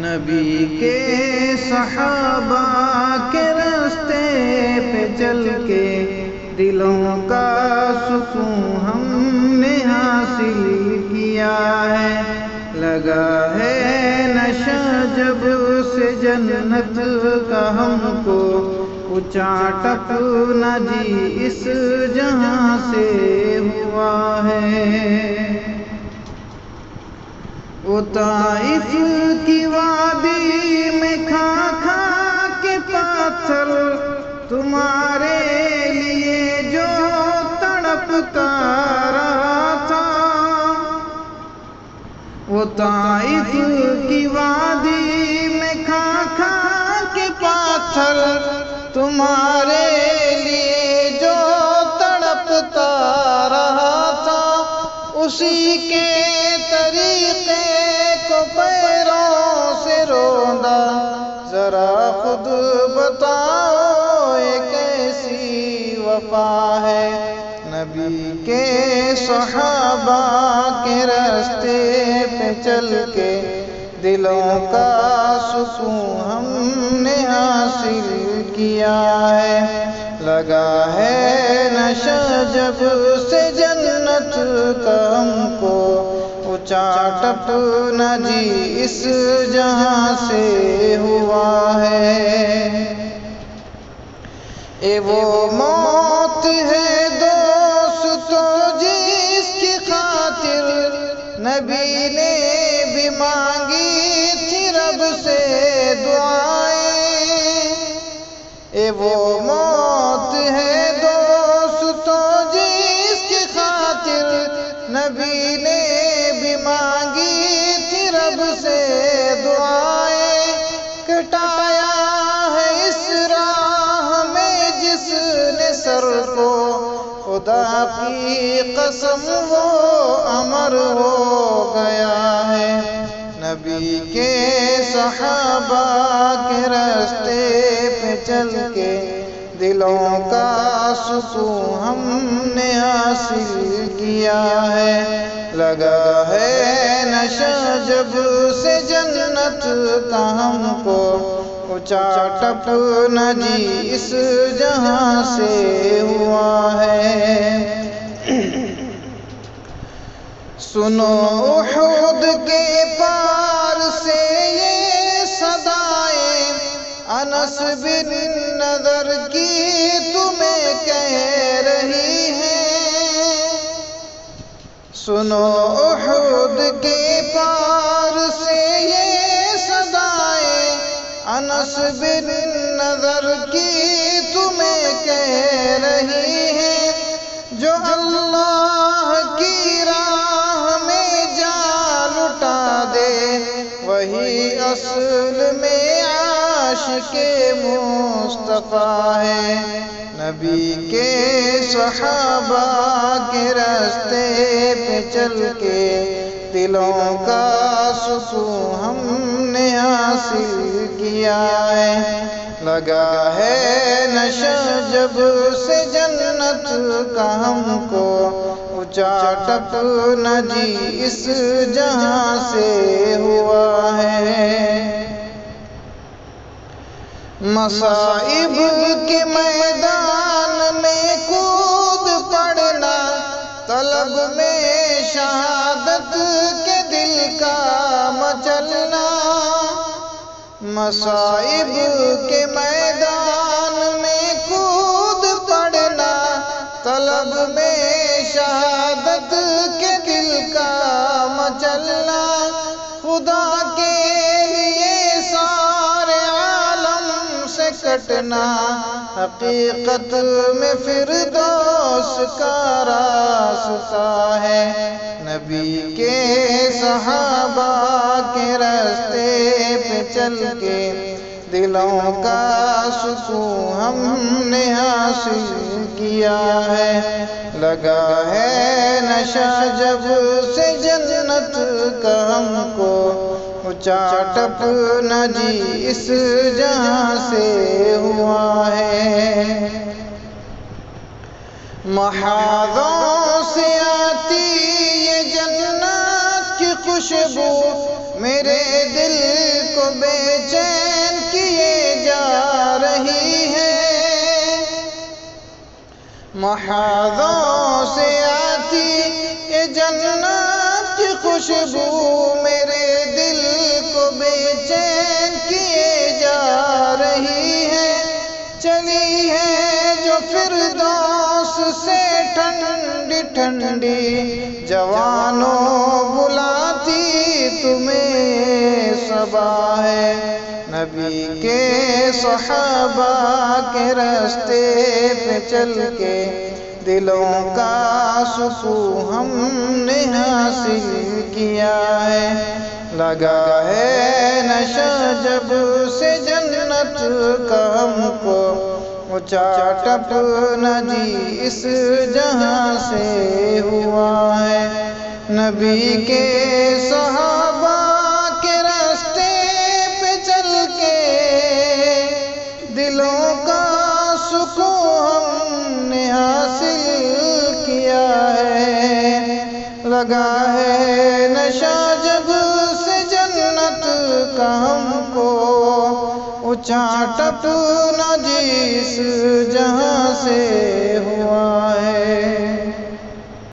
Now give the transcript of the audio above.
نبی کے صحابہ کے راستے پہ چل کے دلوں کا سکون ہم نے حاصل کیا ہے. لگا ہے نشہ جب سے جنت کا ہم کو، اونچا ٹپنا جی اس جہاں سے ہوا ہے. وہ طائف کی وادی میں کھا کھا کے پاتھر تمہارے لیے جو تڑپتا رہا تھا. وہ طائف کی وادی میں کھا کھا کے پاتھر تمہارے لیے جو تڑپتا رہا تھا، اسی کے طریقے کو پیروں سے روندا. ذرا خود بتاؤ یہ کیسی وفا ہے. نبی کے صحابہ کے راستے پہ چل کے دلوں کا سکون ہم نے حاصل کیا ہے. لگا ہے نشہ جب سے جنت کا ہم کو، اونچا ٹپنا جی اس جہاں سے ہوا ہے. اے وہ موت ہے دوستو جس کی خاطر نبی نے بھی مانگی تھی رب سے دعائیں. اے وہ موت ہے دوستو جس کی خاطر نبی نے بھی مانگی تھی رب سے دعائیں. کٹایا ہے اس راہ میں جس نے سر کو، خدا کی قسم وہ امر ہو گیا ہے. نبی کے صحابہ کے راستے پہ چل کے دلوں کا سکون ہم نے حاصل کیا ہے. لگا ہے نشہ جب سے جنت کا ہم کو، اونچا ٹپنا جی اس جہاں سے ہوا ہے. سنو احد کے پار سے یہ صدائیں انس بن نضر کی تمہیں کہہ رہی ہیں. سنو احد کے پار سے یہ صدائیں انس بن نضر کی تمہیں کہہ رہی ہیں. جو اللہ کی راہ میں جان لٹا دے وہی اصل میں عاشق مصطفیٰ ہے. نبی کے صحابہ کے راستے پہ چل کے دلوں کا سکون ہم نے حاصل کیا ہے. لگا ہے نشہ جب سے جنت کا ہم کو، اونچا ٹپنا جی اس جہاں سے ہوا ہے. مصائب کے میدان میں کود پڑنا، طلب میں شہادت کے دل کا مچلنا. مصائب کے میدان میں کود پڑنا، طلب میں شہادت کے دل کا مچلنا. خدا کے لیے سارے عالم سے کٹنا، حقیقت میں فردوس کا راستہ ہے. نبی کے صحابہ کے راستے پہ چل کے دلوں کا سکون ہم نے حاصل کیا ہے. لگا ہے نشہ جب سے جنت کا ہم کو، اونچا ٹپنا جی اس جہاں سے ہوا ہے. محاذوں سے آتی یہ جنت کی خوشبو میرے دل کو بے چین کیے جا رہی ہے، محاذوں سے آتی یہ جنت کی خوشبو میرے دل کو بے چین کیے جا رہی ہے، چلی ہے جو فردوس سے ٹھنڈی ٹھنڈی، جوانوں بلاتی تمہیں صبا ہے، نبی کے صحابہ کے راستے پہ چل کے دلوں کا سکون ہم نے حاصل کیا ہے، لگا ہے نشہ جب سے جنت کا ہم کو، اونچا ٹپنا جی اس جہاں سے ہوا ہے، نبی کے صحابہ کے راستے پہ چل کے دلوں کا سکون ہم نے حاصل کیا ہے، لگا ہے نشہ جب سے جنت کا ہم کو، اونچا ٹپنا جس جہاں سے ہوا ہے۔